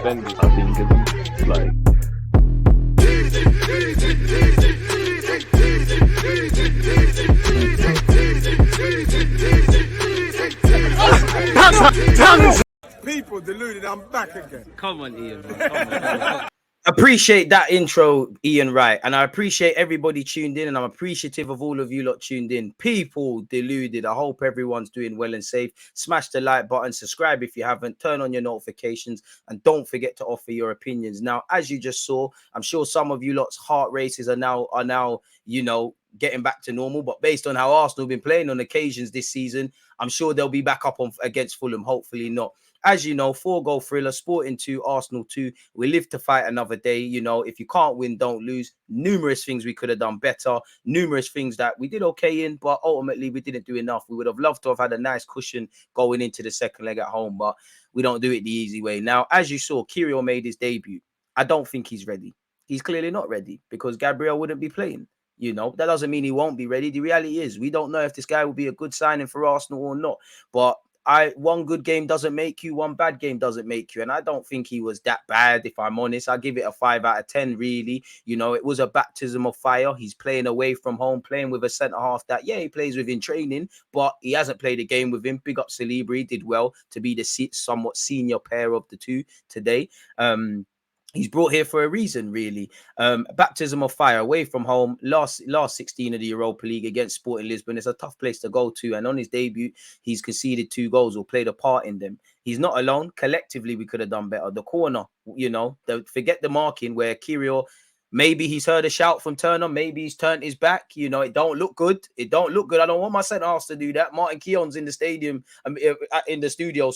defenders, I think, it's like. People deluded, I'm back again. Come on, Ian. Come on. Appreciate that intro, Ian Wright, and I appreciate everybody tuned in, and I'm appreciative of all of you lot tuned in. People deluded. I hope everyone's doing well and safe. Smash the like button, subscribe if you haven't, turn on your notifications, and don't forget to offer your opinions. Now, as you just saw, I'm sure some of you lot's heart races are now, you know, getting back to normal, but based on how Arsenal have been playing on occasions this season, I'm sure they'll be back up on against Fulham. Hopefully not. As you know, 4-goal thriller, Sporting 2, Arsenal 2. We live to fight another day. You know, if you can't win, don't lose. Numerous things we could have done better. Numerous things that we did okay in, but ultimately we didn't do enough. We would have loved to have had a nice cushion going into the second leg at home, but we don't do it the easy way. Now, as you saw, KIWIOR made his debut. I don't think he's ready. He's clearly not ready because Gabriel wouldn't be playing. You know, that doesn't mean he won't be ready. The reality is we don't know if this guy will be a good signing for Arsenal or not. But one good game doesn't make you, one bad game doesn't make you. And I don't think he was that bad, if I'm honest. I give it a 5 out of 10, really. You know, it was a baptism of fire. He's playing away from home, playing with a centre-half that, yeah, he plays with in training, but he hasn't played a game with him. Big up Saliba, he did well to be the somewhat senior pair of the two today. He's brought here for a reason, really. Baptism of fire, away from home, last 16 of the Europa League against Sporting Lisbon. It's a tough place to go to. And on his debut, he's conceded 2 goals or played a part in them. He's not alone. Collectively, we could have done better. The corner, you know, forget the marking where KIWIOR, maybe he's heard a shout from Turner. Maybe he's turned his back. You know, it don't look good. It don't look good. I don't want my centre-halves to do that. Martin Keown's in the stadium, in the studio,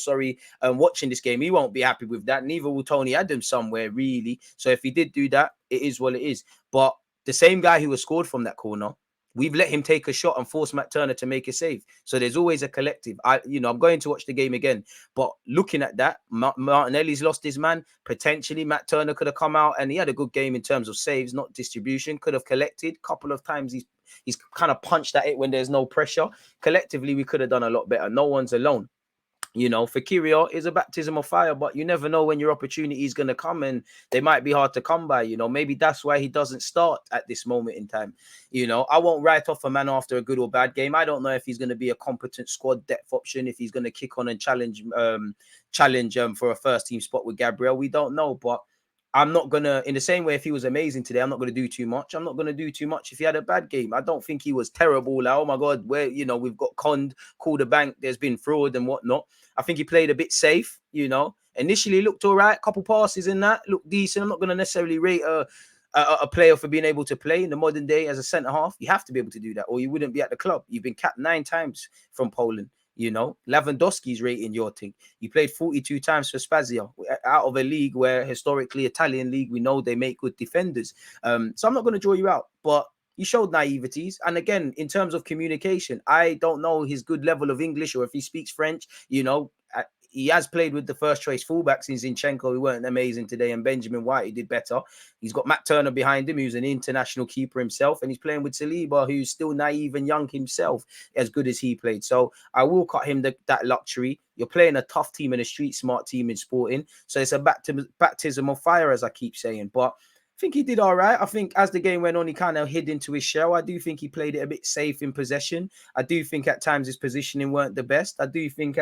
watching this game. He won't be happy with that. Neither will Tony Adams somewhere, really. So if he did do that, it is what it is. But the same guy who has scored from that corner, we've let him take a shot and force Matt Turner to make a save. So there's always a collective. I'm going to watch the game again. But looking at that, Martinelli's lost his man. Potentially, Matt Turner could have come out and he had a good game in terms of saves, not distribution. Could have collected. A couple of times he's kind of punched at it when there's no pressure. Collectively, we could have done a lot better. No one's alone. You know, for KIWIOR, is a baptism of fire, but you never know when your opportunity is going to come and they might be hard to come by. You know, maybe that's why he doesn't start at this moment in time. You know, I won't write off a man after a good or bad game. I don't know if he's going to be a competent squad depth option, if he's going to kick on and challenge for a first team spot with Gabriel. We don't know, but I'm not going to, in the same way, if he was amazing today, I'm not going to do too much. I'm not going to do too much if he had a bad game. I don't think he was terrible. Like, oh my God, we've got conned, called a bank, there's been fraud and whatnot. I think he played a bit safe, you know. Initially looked all right, couple passes in that, looked decent. I'm not going to necessarily rate a player for being able to play in the modern day as a centre-half. You have to be able to do that or you wouldn't be at the club. You've been capped 9 times from Poland. You know, Lewandowski's rating your thing. You played 42 times for Spezia out of a league where historically Italian league, we know they make good defenders. So I'm not going to draw you out, but you showed naiveties. And again, in terms of communication, I don't know his good level of English or if he speaks French. You know, he has played with the first choice fullbacks in Zinchenko, who weren't amazing today, and Benjamin White, who did better. He's got Matt Turner behind him, who's an international keeper himself, and he's playing with Saliba, who's still naive and young himself, as good as he played. So I will cut him that luxury. You're playing a tough team and a street smart team in Sporting, so it's a baptism of fire, as I keep saying. But I think he did all right. I think as the game went on, he kind of hid into his shell. I do think he played it a bit safe in possession. I do think at times his positioning weren't the best. I do think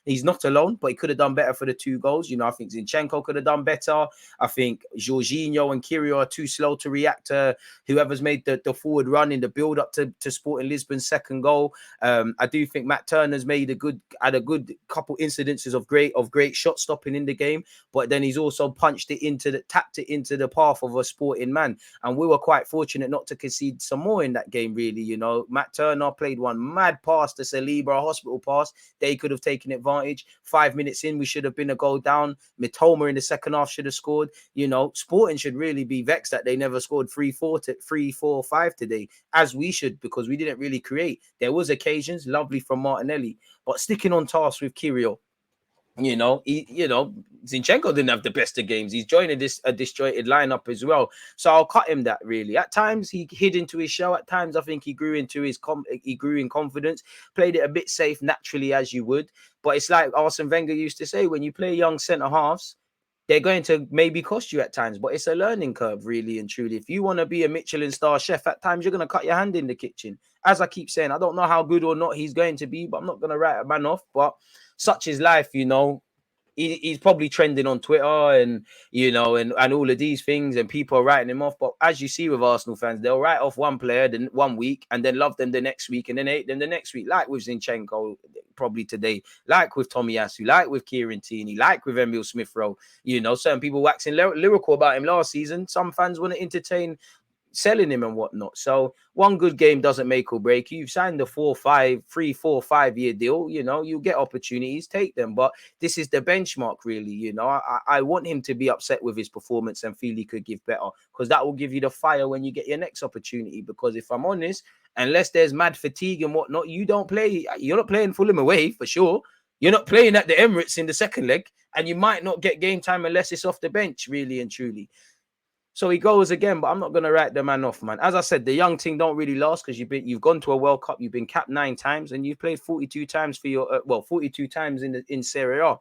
he's not alone, but he could have done better for the 2 goals. You know, I think Zinchenko could have done better. I think Jorginho and KIWIOR are too slow to react to whoever's made the forward run in the build up to Sporting Lisbon's second goal. I do think Matt Turner's had a good couple incidences of great shot stopping in the game, but then he's also tapped it into the path of a Sporting man. And we were quite fortunate not to concede some more in that game, really. You know, Matt Turner played one mad pass to Saliba, a hospital pass. They could have taken advantage. 5 minutes in, we should have been a goal down. Mitoma in the second half should have scored. You know, Sporting should really be vexed that they never scored 3-4-5 today, as we should, because we didn't really create. There was occasions, lovely from Martinelli. But sticking on task with KIWIOR, Zinchenko didn't have the best of games. He's joining a disjointed lineup as well. So I'll cut him that really. At times he hid into his shell. At times I think he grew into he grew in confidence, played it a bit safe naturally as you would. But it's like Arsene Wenger used to say, when you play young centre halves, they're going to maybe cost you at times, but it's a learning curve, really and truly. If you want to be a Michelin star chef, at times you're going to cut your hand in the kitchen. As I keep saying, I don't know how good or not he's going to be, but I'm not going to write a man off. But such is life, He's probably trending on Twitter and all of these things, and people are writing him off. But as you see with Arsenal fans, they'll write off one player then 1 week and then love them the next week and then hate them the next week, like with Zinchenko probably today, like with Tomiyasu, like with Kieran Tierney, like with Emile Smith-Rowe. Certain people waxing lyrical about him last season. Some fans want to entertain selling him and whatnot. So one good game doesn't make or break. You've signed a 3, 4, 5 year deal. You get opportunities, take them. But this is the benchmark, really. I want him to be upset with his performance and feel he could give better, because that will give you the fire when you get your next opportunity. Because if I'm honest, unless there's mad fatigue and whatnot, you're not playing Fulham away for sure. You're not playing at the Emirates in the second leg, and you might not get game time unless it's off the bench, really and truly. So he goes again, but I'm not going to write the man off, man. As I said, the young thing don't really last, because you've gone to a World Cup, you've been capped 9 times, and you've played 42 times for your 42 times in Serie A.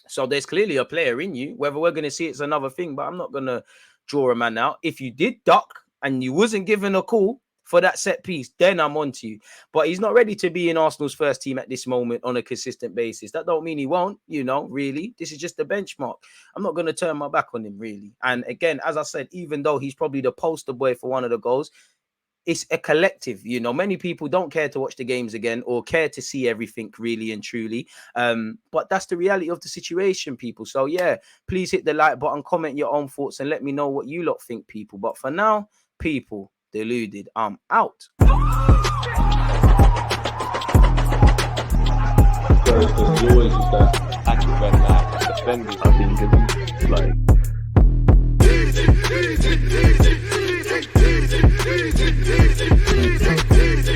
So there's clearly a player in you. Whether we're going to see it's another thing, but I'm not going to draw a man out. If you did duck and you wasn't given a call for that set piece, then I'm on to you. But he's not ready to be in Arsenal's first team at this moment on a consistent basis. That don't mean he won't, really. This is just the benchmark. I'm not going to turn my back on him, really. And again, as I said, even though he's probably the poster boy for one of the goals, it's a collective. Many people don't care to watch the games again or care to see everything, really and truly. But that's the reality of the situation, people. So yeah, please hit the like button, comment your own thoughts, and let me know what you lot think, people. But for now, people, deluded, I'm out. There's always just that active red flag defending. I think it's like